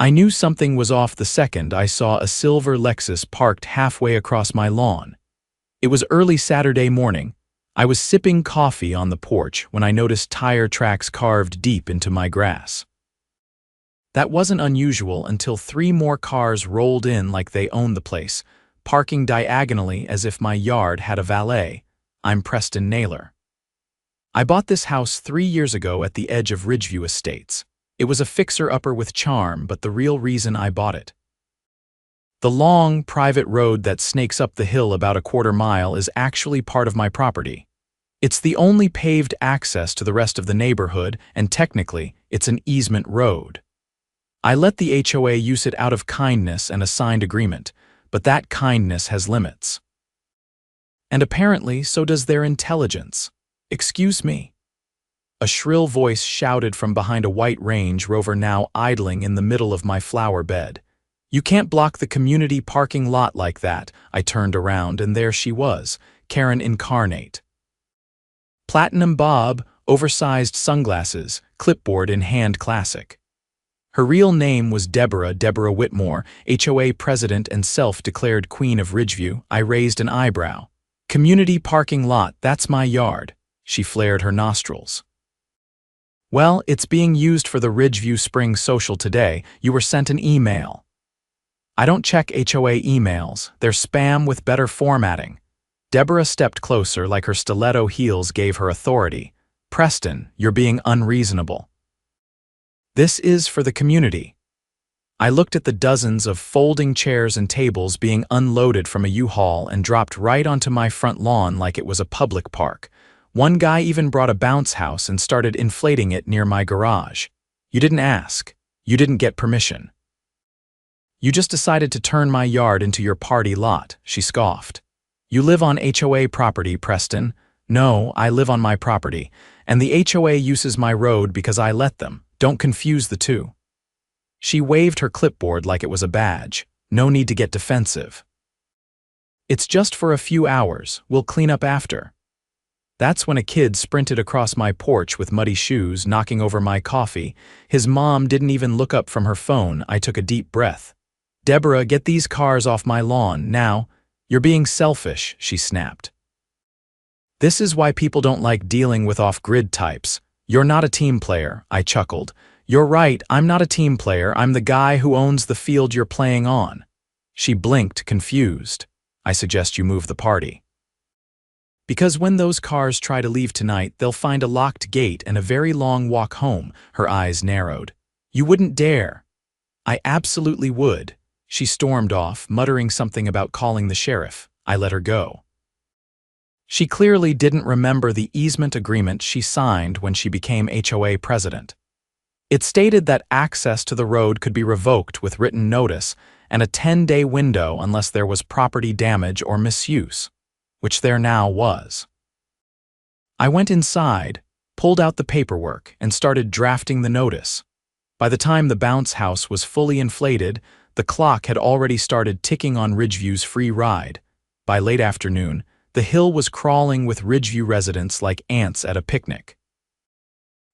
I knew something was off the second I saw a silver Lexus parked halfway across my lawn. It was early Saturday morning. I was sipping coffee on the porch when I noticed tire tracks carved deep into my grass. That wasn't unusual until 3 more cars rolled in like they owned the place, parking diagonally as if my yard had a valet. I'm Preston Naylor. I bought this house 3 years ago at the edge of Ridgeview Estates. It was a fixer-upper with charm, but the real reason I bought it. The long, private road that snakes up the hill about a quarter mile is actually part of my property. It's the only paved access to the rest of the neighborhood, and technically, it's an easement road. I let the HOA use it out of kindness and a signed agreement, but that kindness has limits. And apparently, so does their intelligence. Excuse me. A shrill voice shouted from behind a white Range Rover now idling in the middle of my flower bed. You can't block the community parking lot like that. I turned around, and there she was, Karen incarnate. Platinum bob, oversized sunglasses, clipboard in hand classic. Her real name was Deborah Whitmore, HOA president and self-declared queen of Ridgeview. I raised an eyebrow. Community parking lot, that's my yard. She flared her nostrils. Well, it's being used for the Ridgeview Spring Social today. You were sent an email. I don't check HOA emails. They're spam with better formatting. Deborah stepped closer like her stiletto heels gave her authority. Preston, you're being unreasonable. This is for the community. I looked at the dozens of folding chairs and tables being unloaded from a U-Haul and dropped right onto my front lawn like it was a public park. One guy even brought a bounce house and started inflating it near my garage. You didn't ask. You didn't get permission. You just decided to turn my yard into your party lot, she scoffed. You live on HOA property, Preston. No, I live on my property, and the HOA uses my road because I let them. Don't confuse the two. She waved her clipboard like it was a badge. No need to get defensive. It's just for a few hours. We'll clean up after. That's when a kid sprinted across my porch with muddy shoes, knocking over my coffee. His mom didn't even look up from her phone. I took a deep breath. Deborah, get these cars off my lawn, now. You're being selfish, she snapped. This is why people don't like dealing with off-grid types. You're not a team player, I chuckled. You're right, I'm not a team player. I'm the guy who owns the field you're playing on. She blinked, confused. I suggest you move the party. Because when those cars try to leave tonight, they'll find a locked gate and a very long walk home. Her eyes narrowed. You wouldn't dare. I absolutely would. She stormed off, muttering something about calling the sheriff. I let her go. She clearly didn't remember the easement agreement she signed when she became HOA president. It stated that access to the road could be revoked with written notice and a 10-day window unless there was property damage or misuse, which there now was. I went inside, pulled out the paperwork, and started drafting the notice. By the time the bounce house was fully inflated, the clock had already started ticking on Ridgeview's free ride. By late afternoon, the hill was crawling with Ridgeview residents like ants at a picnic.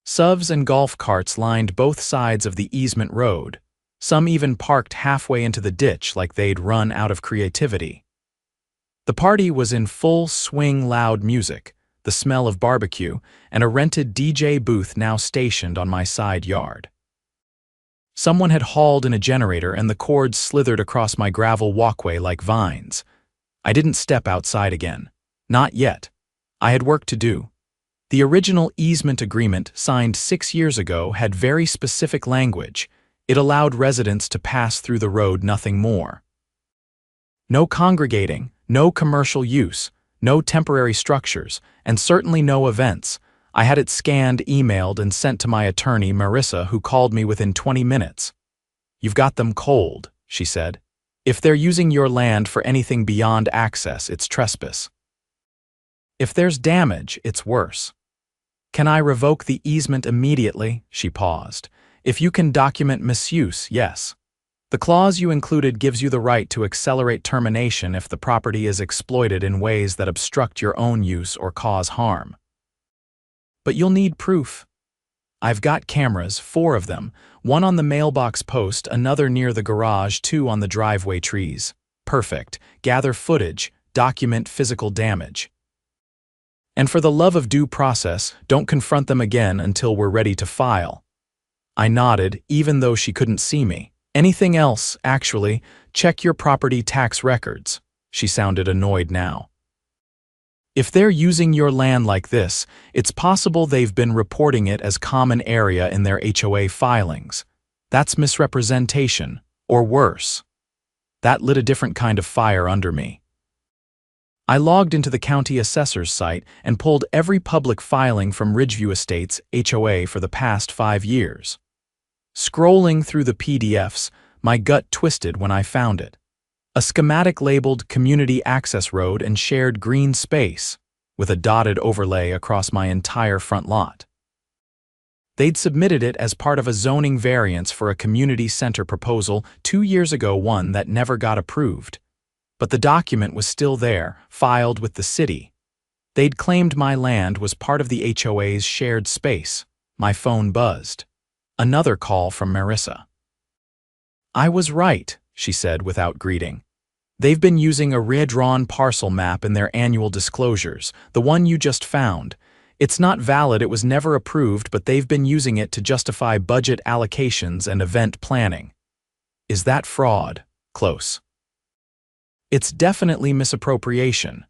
SUVs and golf carts lined both sides of the easement road. Some even parked halfway into the ditch like they'd run out of creativity. The party was in full swing, loud music, the smell of barbecue, and a rented DJ booth now stationed on my side yard. Someone had hauled in a generator and the cords slithered across my gravel walkway like vines. I didn't step outside again. Not yet. I had work to do. The original easement agreement signed 6 years ago had very specific language. It allowed residents to pass through the road, nothing more. No congregating, no commercial use, no temporary structures, and certainly no events. I had it scanned, emailed, and sent to my attorney, Marissa, who called me within 20 minutes. You've got them cold, she said. If they're using your land for anything beyond access, it's trespass. If there's damage, it's worse. Can I revoke the easement immediately? She paused. If you can document misuse, yes. The clause you included gives you the right to accelerate termination if the property is exploited in ways that obstruct your own use or cause harm. But you'll need proof. I've got cameras, 4 of them, one on the mailbox post, another near the garage, 2 on the driveway trees. Perfect. Gather footage, document physical damage. And for the love of due process, don't confront them again until we're ready to file. I nodded, even though she couldn't see me. Anything else, actually, check your property tax records. She sounded annoyed now. If they're using your land like this, it's possible they've been reporting it as common area in their HOA filings. That's misrepresentation, or worse. That lit a different kind of fire under me. I logged into the county assessor's site and pulled every public filing from Ridgeview Estates HOA for the past 5 years. Scrolling through the PDFs, my gut twisted when I found it. A schematic labeled Community Access Road and Shared Green Space, with a dotted overlay across my entire front lot. They'd submitted it as part of a zoning variance for a community center proposal 2 years ago, one that never got approved. But the document was still there, filed with the city. They'd claimed my land was part of the HOA's shared space. My phone buzzed. Another call from Marissa. I was right, she said without greeting. They've been using a redrawn parcel map in their annual disclosures, the one you just found. It's not valid, it was never approved, but they've been using it to justify budget allocations and event planning. Is that fraud? Close. It's definitely misappropriation.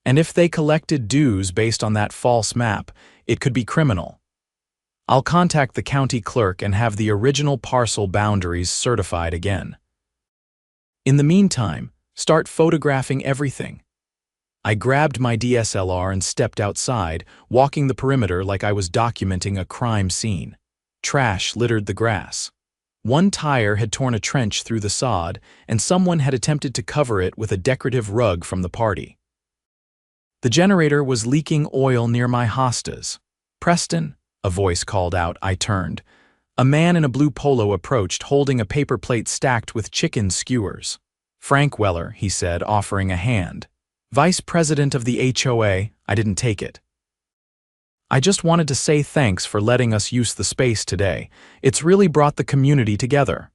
And if they collected dues based on that false map, it could be criminal. I'll contact the county clerk and have the original parcel boundaries certified again. In the meantime, start photographing everything. I grabbed my DSLR and stepped outside, walking the perimeter like I was documenting a crime scene. Trash littered the grass. One tire had torn a trench through the sod, and someone had attempted to cover it with a decorative rug from the party. The generator was leaking oil near my hostas. Preston, a voice called out. I turned. A man in a blue polo approached, holding a paper plate stacked with chicken skewers. Frank Weller, he said, offering a hand. Vice president of the HOA, I didn't take it. I just wanted to say thanks for letting us use the space today. It's really brought the community together.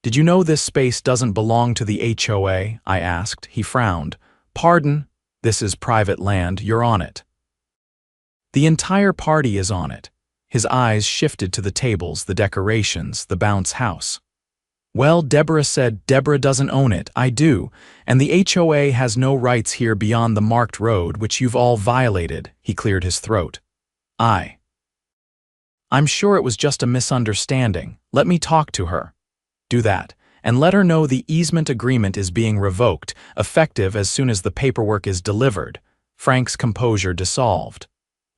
Did you know this space doesn't belong to the HOA? I asked. He frowned. Pardon? This is private land, you're on it. The entire party is on it. His eyes shifted to the tables, the decorations, the bounce house. Well, Deborah said Deborah doesn't own it. I do, and the HOA has no rights here beyond the marked road, which you've all violated. He cleared his throat. I'm sure it was just a misunderstanding. Let me talk to her. Do that, and let her know the easement agreement is being revoked, effective as soon as the paperwork is delivered. Frank's composure dissolved.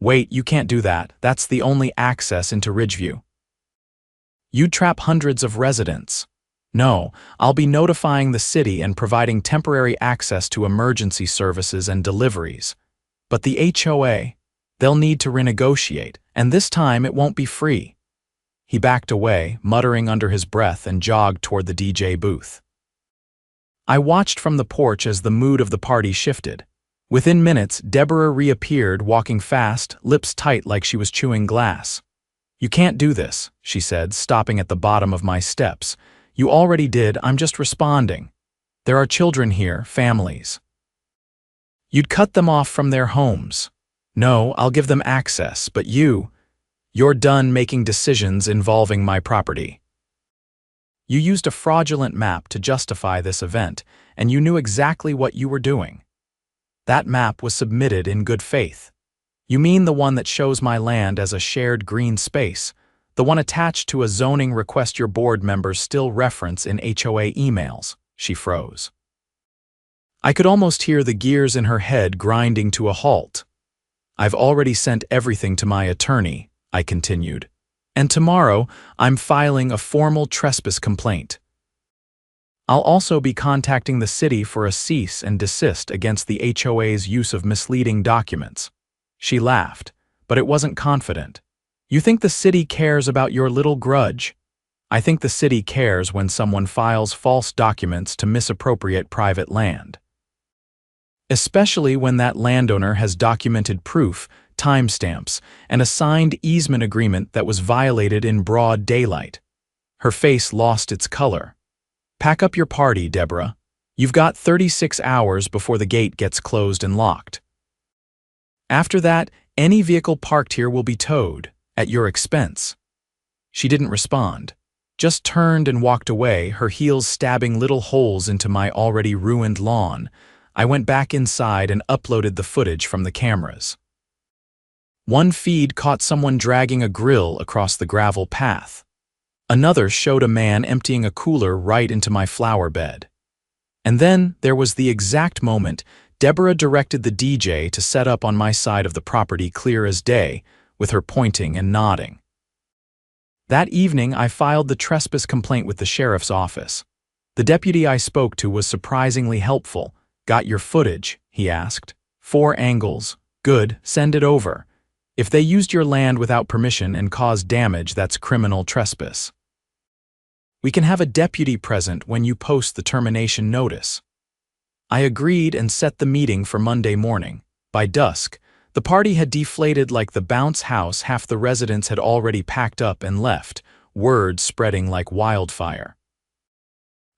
Wait, you can't do that. That's the only access into Ridgeview. You'd trap hundreds of residents. No, I'll be notifying the city and providing temporary access to emergency services and deliveries. But the HOA, they'll need to renegotiate, and this time it won't be free. He backed away, muttering under his breath, and jogged toward the DJ booth. I watched from the porch as the mood of the party shifted. Within minutes, Deborah reappeared, walking fast, lips tight like she was chewing glass. You can't do this, she said, stopping at the bottom of my steps. You already did, I'm just responding. There are children here, families. You'd cut them off from their homes. No, I'll give them access, but you're done making decisions involving my property. You used a fraudulent map to justify this event, and you knew exactly what you were doing. That map was submitted in good faith. You mean the one that shows my land as a shared green space, the one attached to a zoning request your board members still reference in HOA emails? She froze. I could almost hear the gears in her head grinding to a halt. I've already sent everything to my attorney, I continued, and tomorrow I'm filing a formal trespass complaint. I'll also be contacting the city for a cease and desist against the HOA's use of misleading documents. She laughed, but it wasn't confident. You think the city cares about your little grudge? I think the city cares when someone files false documents to misappropriate private land. Especially when that landowner has documented proof timestamps, and a signed easement agreement that was violated in broad daylight. Her face lost its color. "Pack up your party, Deborah. You've got 36 hours before the gate gets closed and locked. After that, any vehicle parked here will be towed, at your expense." She didn't respond, just turned and walked away, her heels stabbing little holes into my already ruined lawn. I went back inside and uploaded the footage from the cameras. One feed caught someone dragging a grill across the gravel path. Another showed a man emptying a cooler right into my flower bed. And then there was the exact moment Deborah directed the DJ to set up on my side of the property clear as day, with her pointing and nodding. That evening, I filed the trespass complaint with the sheriff's office. The deputy I spoke to was surprisingly helpful. "Got your footage?" he asked. "4 angles. Good, send it over. If they used your land without permission and caused damage, that's criminal trespass. We can have a deputy present when you post the termination notice." I agreed and set the meeting for Monday morning. By dusk, the party had deflated like the bounce house. Half the residents had already packed up and left, word spreading like wildfire.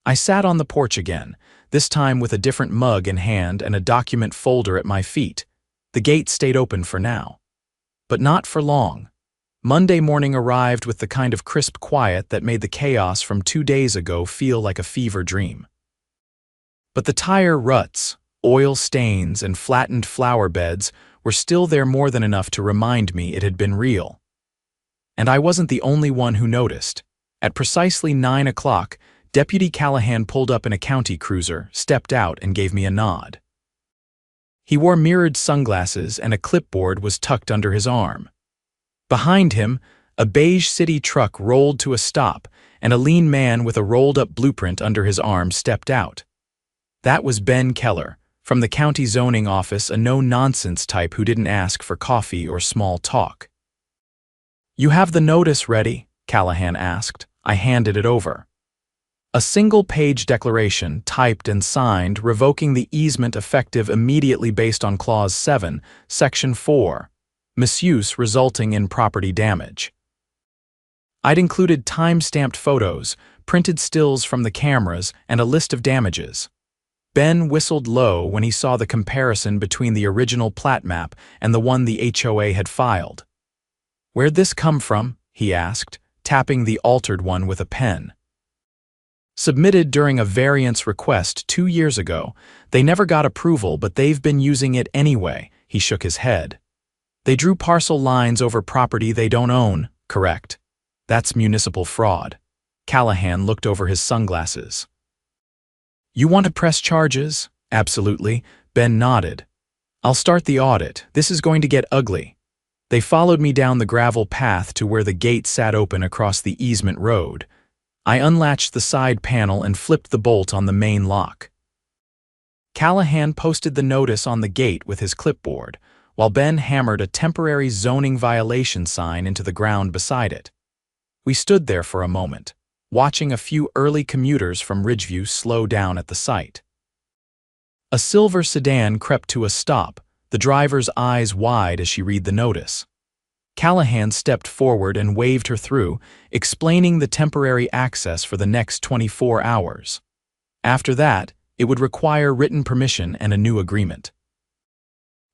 I sat on the porch again, this time with a different mug in hand and a document folder at my feet. The gate stayed open for now. But not for long. Monday morning arrived with the kind of crisp quiet that made the chaos from 2 days ago feel like a fever dream. But the tire ruts, oil stains, and flattened flower beds were still there, more than enough to remind me it had been real. And I wasn't the only one who noticed. At precisely 9 o'clock, Deputy Callahan pulled up in a county cruiser, stepped out, and gave me a nod. He wore mirrored sunglasses and a clipboard was tucked under his arm. Behind him, a beige city truck rolled to a stop, and a lean man with a rolled-up blueprint under his arm stepped out. That was Ben Keller, from the county zoning office, a no-nonsense type who didn't ask for coffee or small talk. "You have the notice ready?" Callahan asked. I handed it over. A single-page declaration, typed and signed, revoking the easement effective immediately based on Clause 7, Section 4, misuse resulting in property damage. I'd included time-stamped photos, printed stills from the cameras, and a list of damages. Ben whistled low when he saw the comparison between the original plat map and the one the HOA had filed. "Where'd this come from?" he asked, tapping the altered one with a pen. "Submitted during a variance request 2 years ago. They never got approval, but they've been using it anyway." He shook his head. "They drew parcel lines over property they don't own, correct? That's municipal fraud." Callahan looked over his sunglasses. "You want to press charges?" "Absolutely." Ben nodded. "I'll start the audit. This is going to get ugly." They followed me down the gravel path to where the gate sat open across the easement road. I unlatched the side panel and flipped the bolt on the main lock. Callahan posted the notice on the gate with his clipboard, while Ben hammered a temporary zoning violation sign into the ground beside it. We stood there for a moment, watching a few early commuters from Ridgeview slow down at the site. A silver sedan crept to a stop, the driver's eyes wide as she read the notice. Callahan stepped forward and waved her through, explaining the temporary access for the next 24 hours. After that, it would require written permission and a new agreement.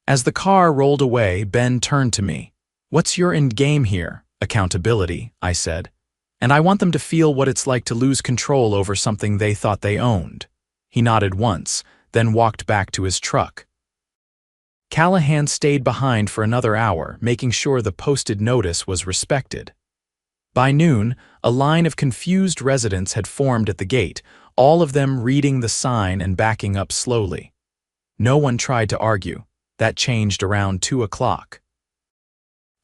As the car rolled away, Ben turned to me. "What's your end game here?" "Accountability," I said. "And I want them to feel what it's like to lose control over something they thought they owned." He nodded once, then walked back to his truck. Callahan stayed behind for another hour, making sure the posted notice was respected. By noon, a line of confused residents had formed at the gate, all of them reading the sign and backing up slowly. No one tried to argue. That changed around 2 o'clock.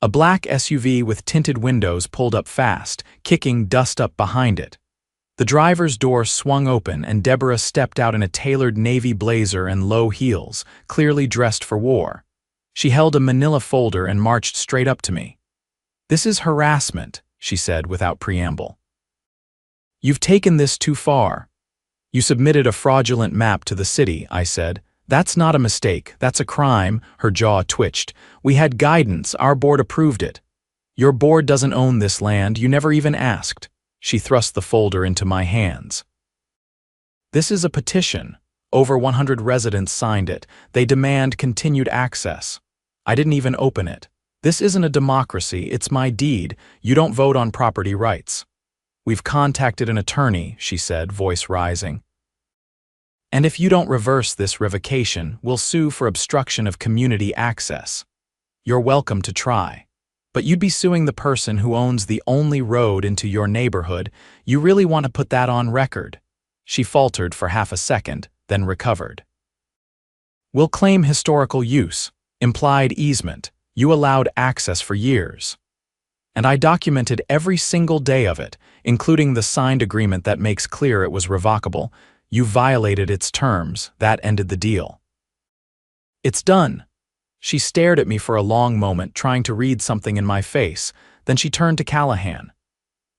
A black SUV with tinted windows pulled up fast, kicking dust up behind it. The driver's door swung open and Deborah stepped out in a tailored navy blazer and low heels, clearly dressed for war. She held a manila folder and marched straight up to me. "This is harassment," she said without preamble. "You've taken this too far." "You submitted a fraudulent map to the city," I said. That's not a mistake, that's a crime, her jaw twitched. We had guidance, our board approved it. Your board doesn't own this land, you never even asked. She thrust the folder into my hands. This is a petition. Over 100 residents signed it. They demand continued access. I didn't even open it. This isn't a democracy, it's my deed. You don't vote on property rights. We've contacted an attorney, she said, voice rising. And if you don't reverse this revocation, we'll sue for obstruction of community access. You're welcome to try. But you'd be suing the person who owns the only road into your neighborhood. You really want to put that on record. She faltered for half a second, then recovered. We'll claim historical use, implied easement. You allowed access for years. And I documented every single day of it, including the signed agreement that makes clear it was revocable. You violated its terms. That ended the deal. It's done. She stared at me for a long moment, trying to read something in my face. Then she turned to Callahan.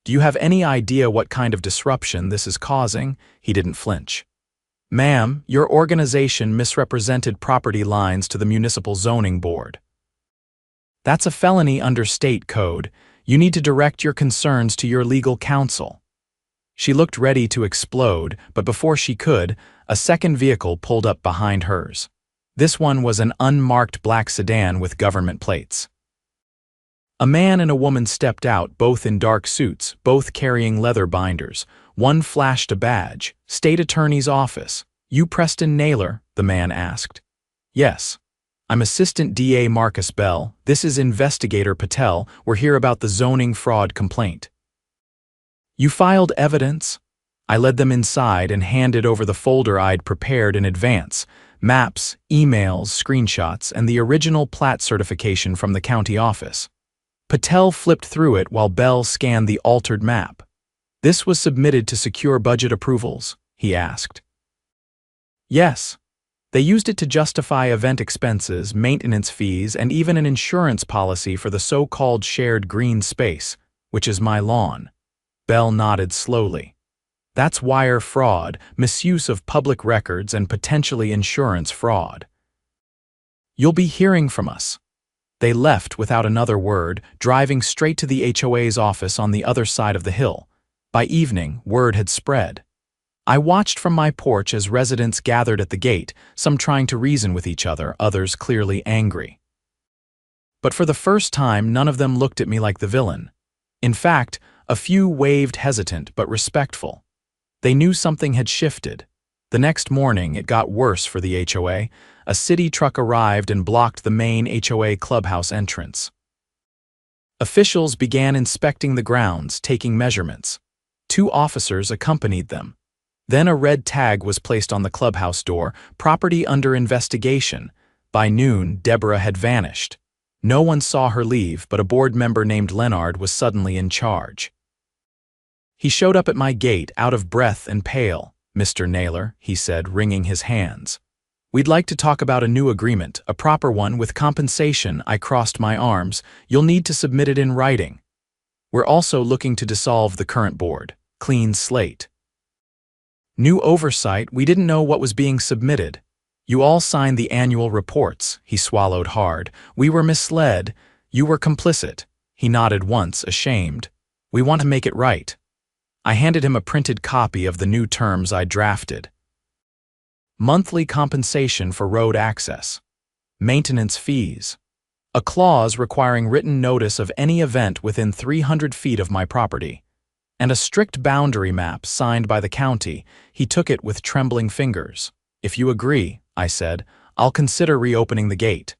Do you have any idea what kind of disruption this is causing? He didn't flinch. Ma'am, your organization misrepresented property lines to the municipal zoning board. That's a felony under state code. You need to direct your concerns to your legal counsel. She looked ready to explode, but before she could, a second vehicle pulled up behind hers. This one was an unmarked black sedan with government plates. A man and a woman stepped out, both in dark suits, both carrying leather binders. One flashed a badge. State Attorney's Office. You Preston Naylor? The man asked. Yes. I'm Assistant DA Marcus Bell. This is Investigator Patel. We're here about the zoning fraud complaint. You filed evidence? I led them inside and handed over the folder I'd prepared in advance. Maps, emails, screenshots, and the original plat certification from the county office. Patel flipped through it while Bell scanned the altered map. This was submitted to secure budget approvals, he asked. Yes. They used it to justify event expenses, maintenance fees, and even an insurance policy for the so-called shared green space, which is my lawn. Bell nodded slowly. That's wire fraud, misuse of public records, and potentially insurance fraud. You'll be hearing from us. They left without another word, driving straight to the HOA's office on the other side of the hill. By evening, word had spread. I watched from my porch as residents gathered at the gate, some trying to reason with each other, others clearly angry. But for the first time, none of them looked at me like the villain. In fact, a few waved hesitant but respectful. They knew something had shifted. The next morning, it got worse for the HOA. A city truck arrived and blocked the main HOA clubhouse entrance. Officials began inspecting the grounds, taking measurements. 2 officers accompanied them. Then a red tag was placed on the clubhouse door, property under investigation. By noon, Deborah had vanished. No one saw her leave, but a board member named Leonard was suddenly in charge. He showed up at my gate, out of breath and pale. Mr. Naylor, he said, wringing his hands. We'd like to talk about a new agreement, a proper one with compensation. I crossed my arms. You'll need to submit it in writing. We're also looking to dissolve the current board. Clean slate. New oversight, we didn't know what was being submitted. You all signed the annual reports. He swallowed hard. We were misled. You were complicit. He nodded once, ashamed. We want to make it right. I handed him a printed copy of the new terms I drafted. Monthly compensation for road access. Maintenance fees. A clause requiring written notice of any event within 300 feet of my property. And a strict boundary map signed by the county. He took it with trembling fingers. If you agree, I said, I'll consider reopening the gate.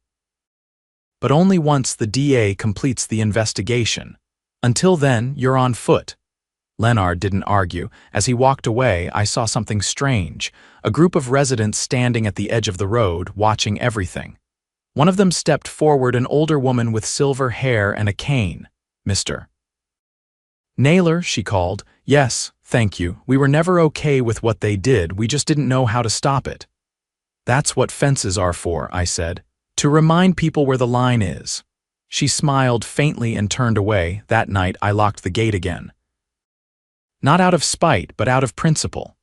But only once the DA completes the investigation. Until then, you're on foot. Leonard didn't argue. As he walked away, I saw something strange. A group of residents standing at the edge of the road, watching everything. One of them stepped forward, an older woman with silver hair and a cane. Mr. Naylor, she called. Yes, thank you. We were never okay with what they did. We just didn't know how to stop it. That's what fences are for, I said. To remind people where the line is. She smiled faintly and turned away. That night, I locked the gate again. Not out of spite, but out of principle.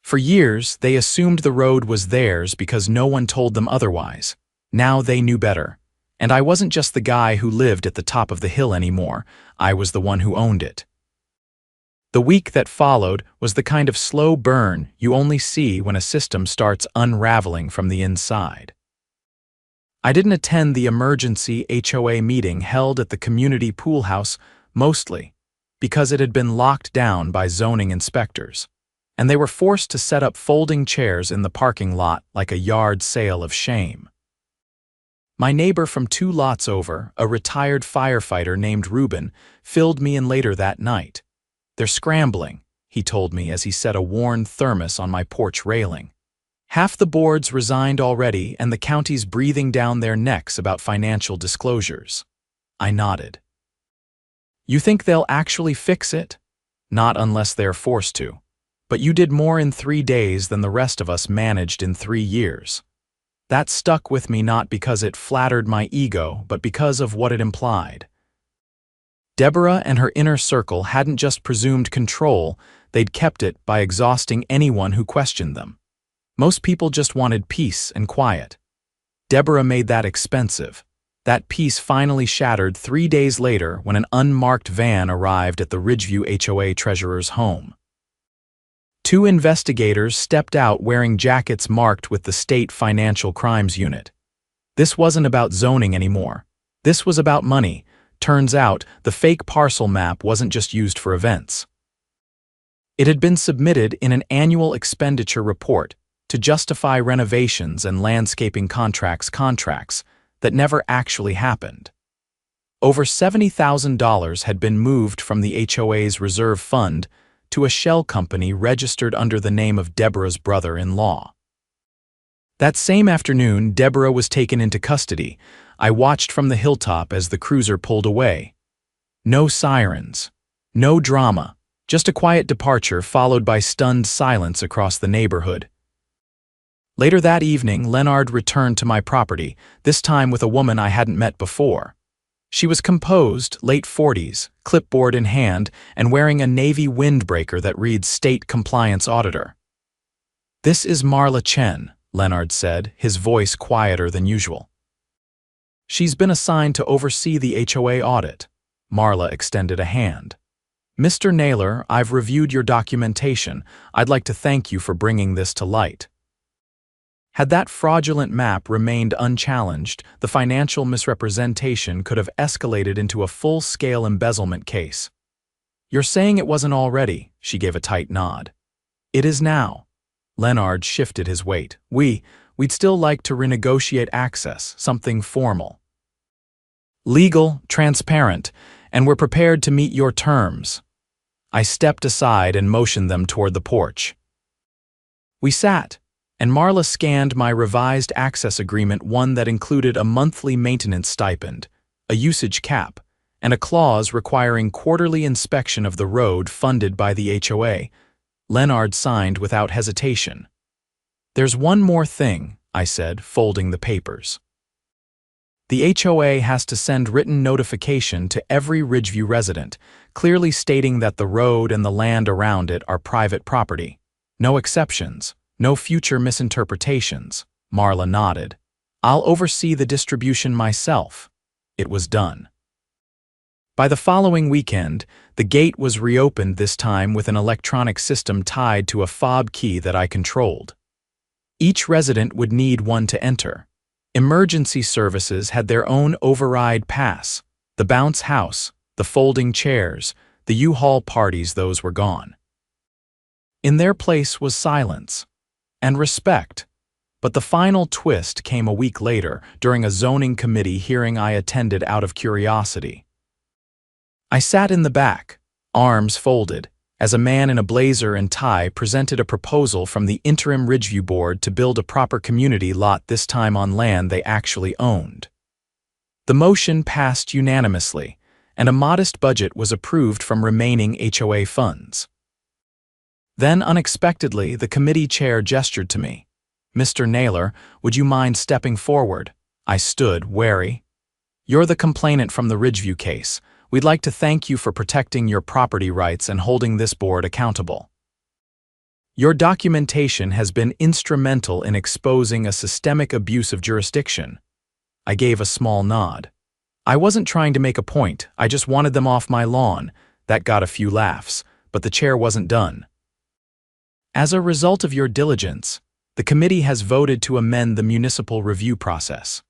For years, they assumed the road was theirs because no one told them otherwise. Now they knew better. And I wasn't just the guy who lived at the top of the hill anymore, I was the one who owned it. The week that followed was the kind of slow burn you only see when a system starts unraveling from the inside. I didn't attend the emergency HOA meeting held at the community pool house, mostly because it had been locked down by zoning inspectors, and they were forced to set up folding chairs in the parking lot like a yard sale of shame. My neighbor from 2 lots over, a retired firefighter named Reuben, filled me in later that night. "They're scrambling," he told me as he set a worn thermos on my porch railing. "Half the boards resigned already, and the county's breathing down their necks about financial disclosures." I nodded. "You think they'll actually fix it?" "Not unless they're forced to. But you did more in 3 days than the rest of us managed in 3 years. That stuck with me not because it flattered my ego, but because of what it implied. Deborah and her inner circle hadn't just presumed control, they'd kept it by exhausting anyone who questioned them. Most people just wanted peace and quiet. Deborah made that expensive. That peace finally shattered 3 days later when an unmarked van arrived at the Ridgeview HOA treasurer's home. 2 investigators stepped out wearing jackets marked with the State Financial Crimes Unit. This wasn't about zoning anymore. This was about money. Turns out, the fake parcel map wasn't just used for events. It had been submitted in an annual expenditure report to justify renovations and landscaping contracts that never actually happened. Over $70,000 had been moved from the HOA's reserve fund to a shell company registered under the name of Deborah's brother-in-law. That same afternoon, Deborah was taken into custody. I watched from the hilltop as the cruiser pulled away. No sirens, no drama, just a quiet departure followed by stunned silence across the neighborhood. Later that evening, Leonard returned to my property, this time with a woman I hadn't met before. She was composed, late 40s, clipboard in hand, and wearing a navy windbreaker that reads State Compliance Auditor. "This is Marla Chen," Leonard said, his voice quieter than usual. "She's been assigned to oversee the HOA audit." Marla extended a hand. "Mr. Naylor, I've reviewed your documentation. I'd like to thank you for bringing this to light." Had that fraudulent map remained unchallenged, the financial misrepresentation could have escalated into a full-scale embezzlement case. "You're saying it wasn't already," she gave a tight nod. "It is now." Leonard shifted his weight. We'd still like to renegotiate access, something formal. Legal, transparent, and we're prepared to meet your terms." I stepped aside and motioned them toward the porch. We sat, and Marla scanned my revised access agreement, one that included a monthly maintenance stipend, a usage cap, and a clause requiring quarterly inspection of the road funded by the HOA. Leonard signed without hesitation. "There's one more thing," I said, folding the papers. "The HOA has to send written notification to every Ridgeview resident, clearly stating that the road and the land around it are private property. No exceptions. No future misinterpretations." Marla nodded. "I'll oversee the distribution myself." It was done. By the following weekend, the gate was reopened, this time with an electronic system tied to a fob key that I controlled. Each resident would need one to enter. Emergency services had their own override pass. The bounce house, the folding chairs, the U-Haul parties, those were gone. In their place was silence. And respect. But the final twist came a week later, during a zoning committee hearing I attended out of curiosity. I sat in the back, arms folded, as a man in a blazer and tie presented a proposal from the interim Ridgeview board to build a proper community lot, this time on land they actually owned. The motion passed unanimously, and a modest budget was approved from remaining HOA funds. Then, unexpectedly, the committee chair gestured to me. "Mr. Naylor, would you mind stepping forward?" I stood, wary. "You're the complainant from the Ridgeview case. We'd like to thank you for protecting your property rights and holding this board accountable." Your documentation has been instrumental in exposing a systemic abuse of jurisdiction. I gave a small nod. I wasn't trying to make a point, I just wanted them off my lawn. That got a few laughs, but the chair wasn't done. As a result of your diligence, the committee has voted to amend the municipal review process.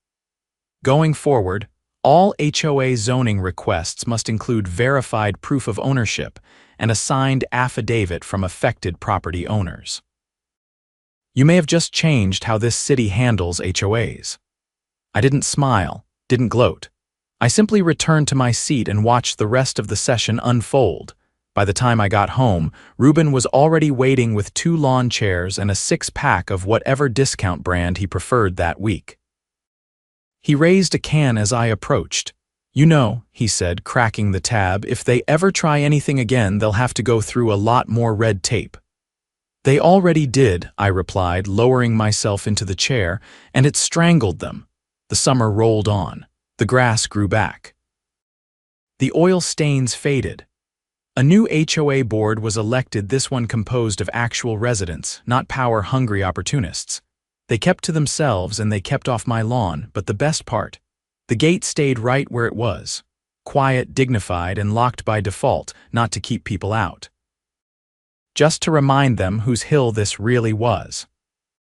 Going forward, all HOA zoning requests must include verified proof of ownership and a signed affidavit from affected property owners. You may have just changed how this city handles HOAs. I didn't smile, didn't gloat. I simply returned to my seat and watched the rest of the session unfold. By the time I got home, Ruben was already waiting with 2 lawn chairs and a 6-pack of whatever discount brand he preferred that week. He raised a can as I approached. "You know," he said, cracking the tab, "if they ever try anything again, they'll have to go through a lot more red tape." "They already did," I replied, lowering myself into the chair, "and it strangled them." The summer rolled on. The grass grew back. The oil stains faded. A new HOA board was elected, this one composed of actual residents, not power-hungry opportunists. They kept to themselves and they kept off my lawn, but the best part, the gate stayed right where it was. Quiet, dignified, and locked by default, not to keep people out. Just to remind them whose hill this really was.